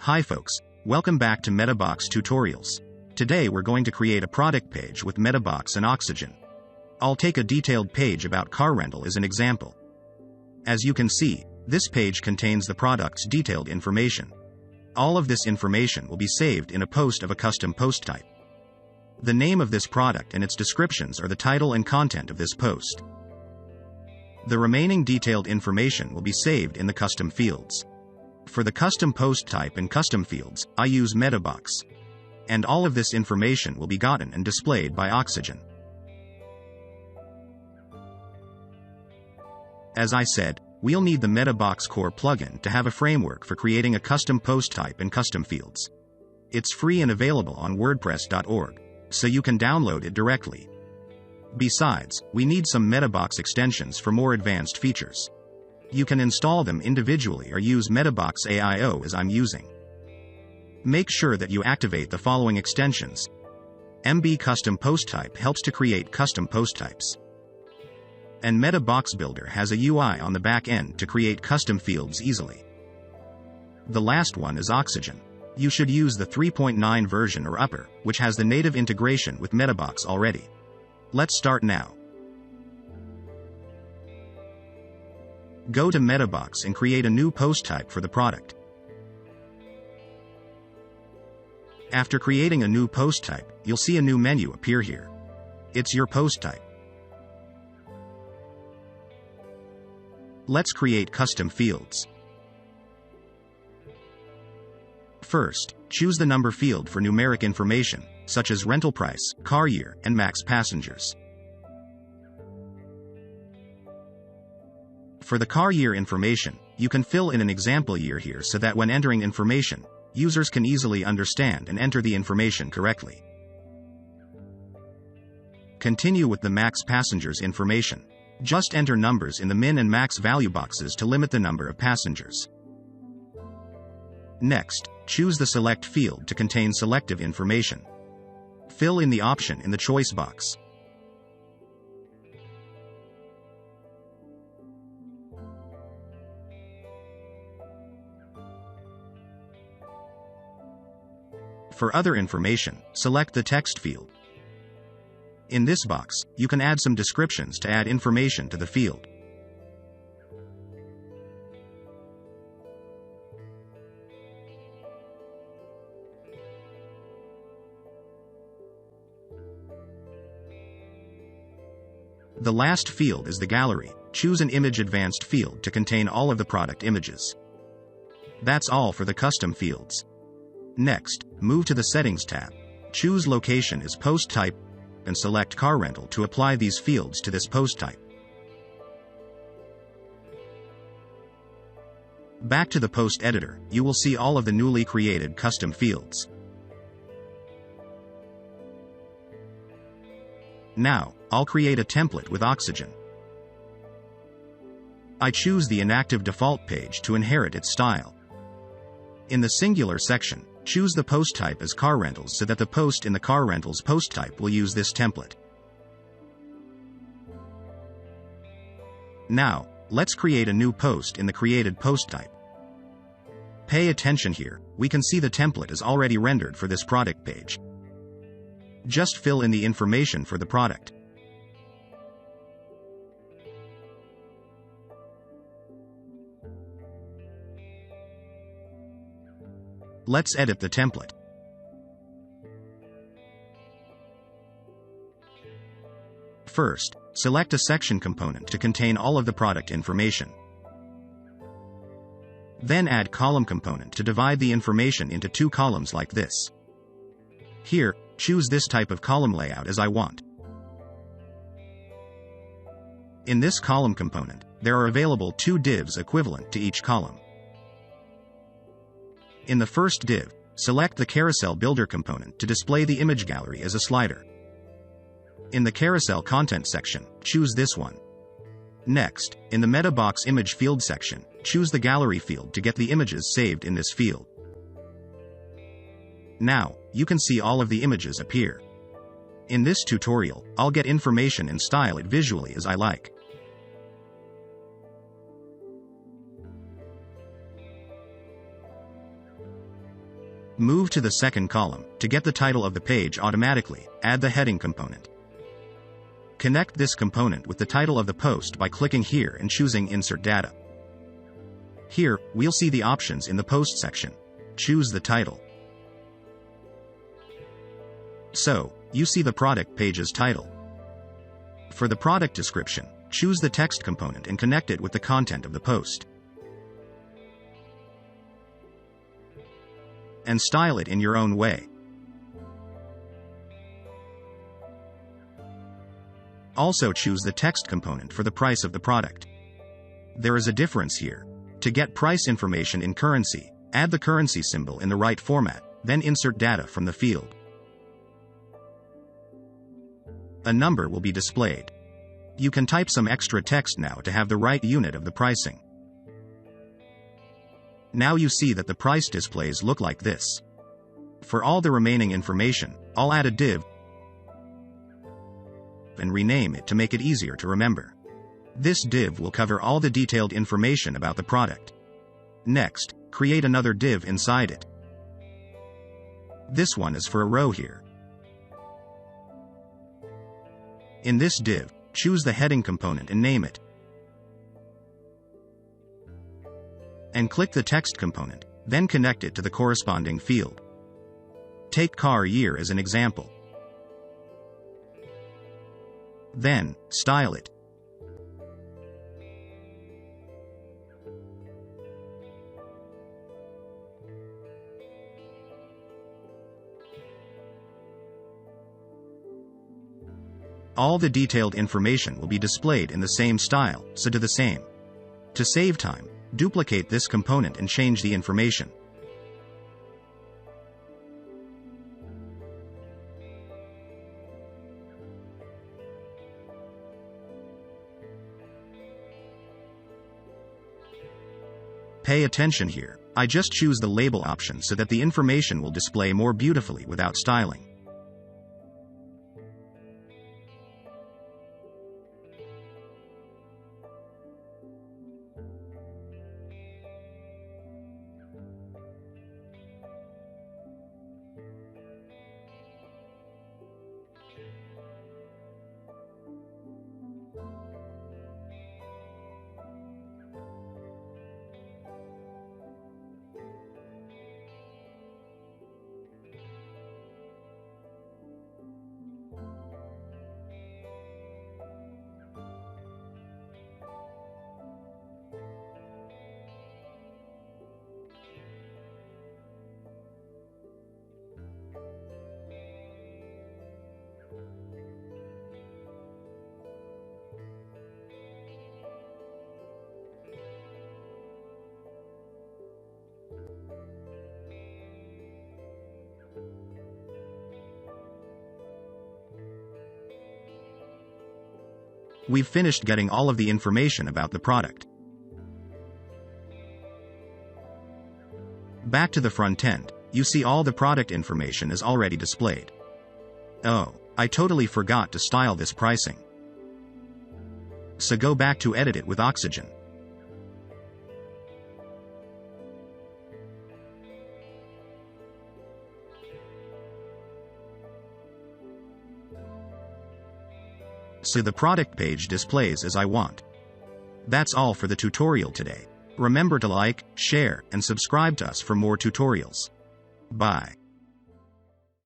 Hi folks, welcome back to MetaBox Tutorials. Today we're going to create a product page with MetaBox and Oxygen. I'll take a detailed page about car rental as an example. As you can see, this page contains the product's detailed information. All of this information will be saved in a post of a custom post type. The name of this product and its descriptions are the title and content of this post. The remaining detailed information will be saved in the custom fields. For the custom post type and custom fields, I use MetaBox. And all of this information will be gotten and displayed by Oxygen. As I said, we'll need the MetaBox Core plugin to have a framework for creating a custom post type and custom fields. It's free and available on WordPress.org, so you can download it directly. Besides, we need some MetaBox extensions for more advanced features. You can install them individually or use MetaBox AIO as I'm using. Make sure that you activate the following extensions. MB Custom Post Type helps to create custom post types. And MetaBox Builder has a UI on the back end to create custom fields easily. The last one is Oxygen. You should use the 3.9 version or upper, which has the native integration with MetaBox already. Let's start now. Go to MetaBox and create a new post type for the product. After creating a new post type, you'll see a new menu appear here. It's your post type. Let's create custom fields. First, choose the number field for numeric information, such as rental price, car year, and max passengers. For the car year information, you can fill in an example year here so that when entering information, users can easily understand and enter the information correctly. Continue with the max passengers information. Just enter numbers in the min and max value boxes to limit the number of passengers. Next, choose the select field to contain selective information. Fill in the option in the choice box. For other information, select the text field. In this box, you can add some descriptions to add information to the field. The last field is the gallery. Choose an image advanced field to contain all of the product images. That's all for the custom fields. Next, move to the Settings tab. Choose Location as Post Type and select Car Rental to apply these fields to this post type. Back to the post editor, you will see all of the newly created custom fields. Now, I'll create a template with Oxygen. I choose the inactive default page to inherit its style. In the singular section, choose the post type as car rentals so that the post in the car rentals post type will use this template. Now, let's create a new post in the created post type. Pay attention here, we can see the template is already rendered for this product page. Just fill in the information for the product. Let's edit the template. First, select a section component to contain all of the product information. Then add column component to divide the information into two columns like this. Here, choose this type of column layout as I want. In this column component, there are available two divs equivalent to each column. In the first div, select the Carousel Builder component to display the image gallery as a slider. In the Carousel Content section, choose this one. Next, in the MetaBox Image Field section, choose the Gallery field to get the images saved in this field. Now, you can see all of the images appear. In this tutorial, I'll get information and style it visually as I like. Move to the second column. To get the title of the page automatically, add the heading component. Connect this component with the title of the post by clicking here and choosing Insert Data. Here, we'll see the options in the post section. Choose the title. So, you see the product page's title. For the product description, choose the text component and connect it with the content of the post. And style it in your own way. Also choose the text component for the price of the product. There is a difference here. To get price information in currency, add the currency symbol in the right format, then insert data from the field. A number will be displayed. You can type some extra text now to have the right unit of the pricing. Now you see that the price displays look like this. For all the remaining information, I'll add a div and rename it to make it easier to remember. This div will cover all the detailed information about the product. Next, create another div inside it. This one is for a row here. In this div, choose the heading component and name it. And click the text component, then connect it to the corresponding field. Take car year as an example. Then, style it. All the detailed information will be displayed in the same style, so do the same. To save time, duplicate this component and change the information. Pay attention here. I just choose the label option so that the information will display more beautifully without styling. We've finished getting all of the information about the product. Back to the front end, you see all the product information is already displayed. Oh, I totally forgot to style this pricing. So go back to edit it with Oxygen. So the product page displays as I want. That's all for the tutorial today. Remember to like, share, and subscribe to us for more tutorials. Bye.